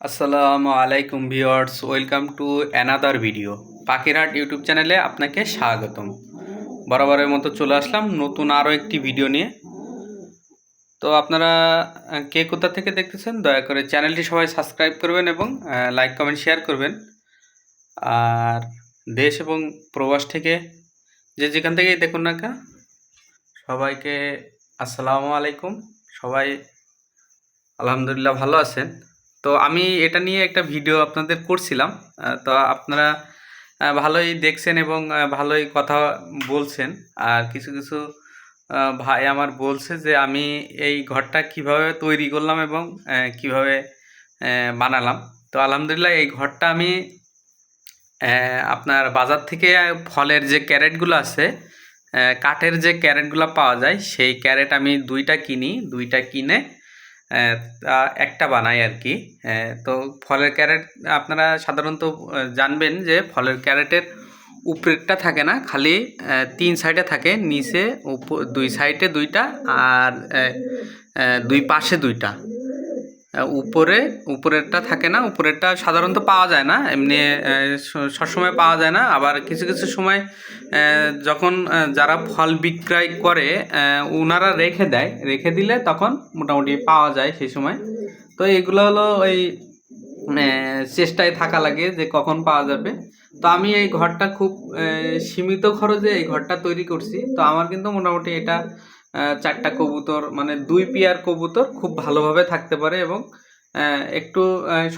আসসালামু আলাইকুম viewers, welcome to another video. পাখিরহাট YouTube চ্যানেলে আপনাকে স্বাগতম। বরাবরের মতো চলে আসলাম নতুন আরও একটি ভিডিও নিয়ে। তো আপনারা কে কোথা থেকে দেখতেছেন দয়া করে চ্যানেলটি সবাই সাবস্ক্রাইব করবেন এবং লাইক কমেন্ট শেয়ার করবেন। আর দেশ এবং প্রবাস থেকে যে যেখান থেকেই দেখুন না কেন, সবাইকে আসসালামু আলাইকুম। সবাই আলহামদুলিল্লাহ ভালো আছেন। তো আমি এটা নিয়ে একটা ভিডিও আপনাদের করছিলাম। তো আপনারা ভালোই দেখছেন এবং ভালোই কথা বলছেন। আর কিছু কিছু ভাই আমার বলছে যে আমি এই ঘরটা কিভাবে তৈরি করলাম এবং কিভাবে বানালাম। তো আলহামদুলিল্লাহ এই ঘরটা আমি আপনার বাজার থেকে ফলের যে ক্যারেটগুলো আছে, কাঠের যে ক্যারেটগুলো পাওয়া যায়, সেই ক্যারেট আমি দুইটা কিনে একটা বানাই আর কি। তো ফলের ক্যারেট আপনারা সাধারণত জানবেন যে ফলের ক্যারেটের উপরেরটা থাকে না, খালি 3 সাইডে থাকে, নিচে দুই সাইডে দুইটা আর দুই পাশে দুইটা। উপরেরটা থাকে না, উপরেরটা সাধারণত পাওয়া যায় না, এমনি সবসময় পাওয়া যায় না। আবার কিছু কিছু সময় যখন যারা ফল বিক্রয় করে ওনারা রেখে দিলে তখন মোটামুটি পাওয়া যায় সেই সময়। তো এগুলো হলো ওই চেষ্টায় থাকা লাগে যে কখন পাওয়া যাবে। তো আমি এই ঘরটা খুব সীমিত খরচে এই ঘরটা তৈরি করছি। তো আমার কিন্তু মোটামুটি এটা 4টা কবুতর, মানে 2 পেয়ার কবুতর খুব ভালোভাবে থাকতে পারে। এবং একটু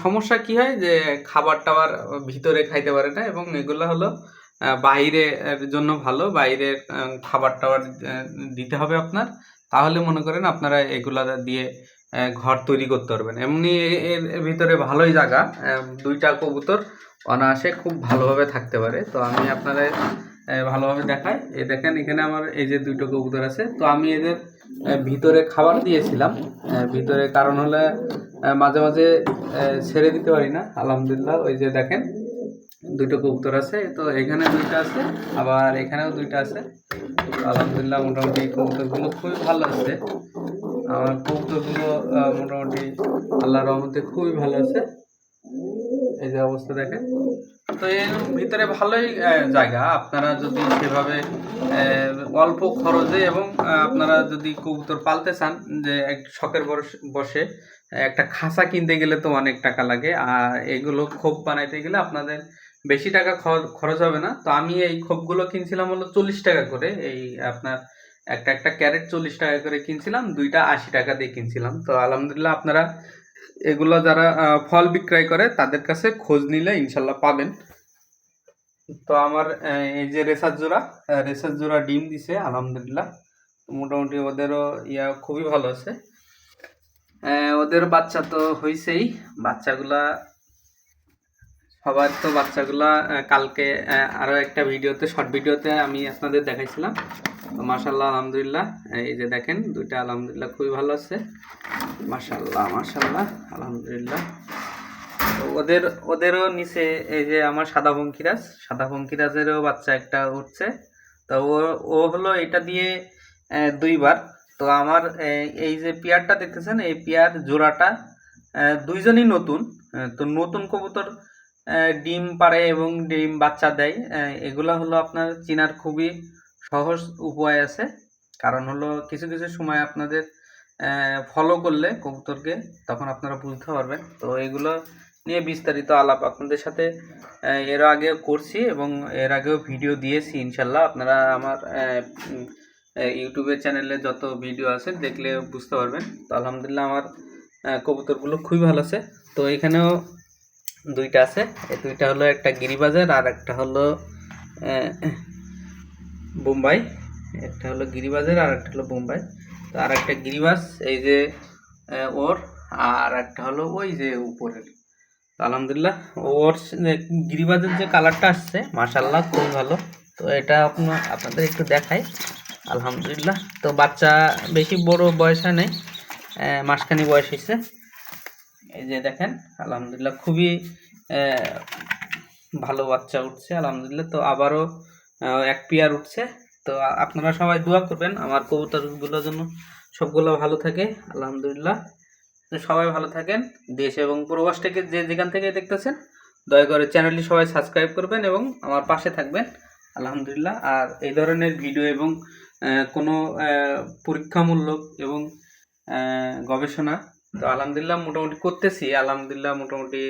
সমস্যা কি হয় যে খাবার টাবার ভিতরে খাইতে পারে না, এবং এগুলো হলো বাইরের জন্য ভালো। বাইরের খাবার টাবার দিতে হবে আপনার, তাহলে মনে করেন আপনারা এগুলা দিয়ে ঘর তৈরি করতে পারবেন। এমনি এর ভিতরে ভালোই জায়গা, 2টা কবুতর অনায়াসে খুব ভালোভাবে থাকতে পারে। তো আমি আপনাদের ভালোভাবে দেখাই। এই দেখেন এখানে আমার এই যে 2টো কবুতর আছে। তো আমি এদের ভিতরে খাবার দিয়েছিলাম ভিতরে, কারণ হলে মাঝে মাঝে ছেড়ে দিতে পারি না। আলহামদুলিল্লাহ ওই যে দেখেন 2টো কবুতর আছে। তো এখানে 2টা আছে, আবার এখানেও 2টা আছে। আলহামদুলিল্লাহ মোটামুটি কবুতরগুলো খুবই ভালো আছে। আমার কবুতরগুলো মোটামুটি আল্লাহর রহমতে খুবই ভালো আছে। এই যে অবস্থা দেখেন। তো এর ভিতরে ভালোই জায়গা, আপনারা যদি সেভাবে অল্প খরচে এবং আপনারা যদি কবুতর পালতে চান, যে এক শখের বসে একটা খাঁচা কিনতে গেলে তো অনেক টাকা লাগে, আর এগুলো খোপ বানাইতে গেলে আপনাদের বেশি টাকা খরচ হবে না। তো আমি এই খোপগুলো কিনছিলাম হলো 40 টাকা করে। এই আপনার একটা ক্যারেট 40 টাকা করে কিনছিলাম, 2টা 80 টাকা দিয়ে কিনছিলাম। তো আলহামদুলিল্লাহ আপনারা এগুলো যারা ফল বিক্রয় করে তাদের কাছে খোঁজ নিলে ইনশাল্লাহ পাবেন। তো আমার এই যে রেসার জোড়া ডিম দিছে আলহামদুলিল্লাহ। মোটামুটি ওদেরও খুবই ভালো আছে। ওদের বাচ্চা তো হয়েছেই। বাচ্চাগুলা সবার তো বাচ্চাগুলা কালকে আরও একটা শর্ট ভিডিওতে আমি আপনাদের দেখাইছিলাম। তো মাশাল্লাহ আলহামদুলিল্লাহ, এই যে দেখেন 2টা আলহামদুলিল্লাহ খুবই ভালো আছে। মাশাল্লাহ আলহামদুলিল্লাহ। তো ওদেরও নিচে এই যে আমার সাদা পঙ্কিরাজেরও বাচ্চা একটা উঠছে। তো ও হলো এটা দিয়ে 2বার। তো আমার এই যে পেয়ারটা দেখতেছেন, এই পেয়ার জোড়াটা 2জনই নতুন। তো নতুন কবুতর ডিম পাড়ে এবং ডিম বাচ্চা দেয়, এগুলা হলো আপনার চেনার খুবই সহজ উপায় আছে। কারণ হলো কিছু কিছু সময় আপনাদের ফলো করলে কবুতরকে, তখন আপনারা বুঝতে পারবেন। তো এগুলো নিয়ে বিস্তারিত আলাপ আপনাদের সাথে এর আগেও করছি এবং এর আগেও ভিডিও দিয়েছি ইনশাল্লাহ। আপনারা আমার ইউটিউবের চ্যানেলে যত ভিডিও আছে দেখলে বুঝতে পারবেন। তো আলহামদুলিল্লাহ আমার কবুতরগুলো খুবই ভালো আছে। তো এখানেও 2টা আছে। এই 2টা হলো একটা গিরিবাজার আর একটা হলো বোম্বাই। একটা হলো গিরিবাজার আর একটা হলো বোম্বাই। তো আর একটা গিরিবাজ এই যে ওর, আর একটা হলো ওই যে উপরের। আলহামদুলিল্লাহ ওর গিরিবাজের যে কালারটা আসছে মাশাল্লাহ খুবই ভালো। তো এটা আপনাদের একটু দেখাই। আলহামদুলিল্লাহ তো বাচ্চা বেশি বড় বয়স হয় নাই, মাসখানি বয়স হয়েছে। এই যে দেখেন আলহামদুলিল্লাহ খুবই ভালো বাচ্চা উঠছে আলহামদুলিল্লাহ। তো আবারও এক পেয়ার উঠছে। তো আপনারা সবাই দোয়া করবেন আমার কবুতরগুলোর জন্য, সবগুলো ভালো থাকে আলহামদুলিল্লাহ। তো সবাই ভালো থাকেন, দেশ এবং প্রবাস থেকে যে যেখান থেকে দেখতেছেন দয়া করে চ্যানেলটি সবাই সাবস্ক্রাইব করবেন এবং আমার পাশে থাকবেন আলহামদুলিল্লাহ। আর এই ধরনের ভিডিও এবং কোনো পরীক্ষামূলক এবং গবেষণা তো আলহামদুলিল্লাহ মোটামুটি করতেছি, আলহামদুলিল্লাহ মোটামুটি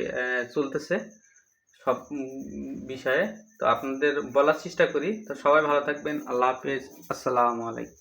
চলতেছে সব বিষয়ে। তো আপনাদের বলার চেষ্টা করি। তো সবাই ভালো থাকবেন, আল্লাহ হাফেজ, আসসালামু আলাইকুম।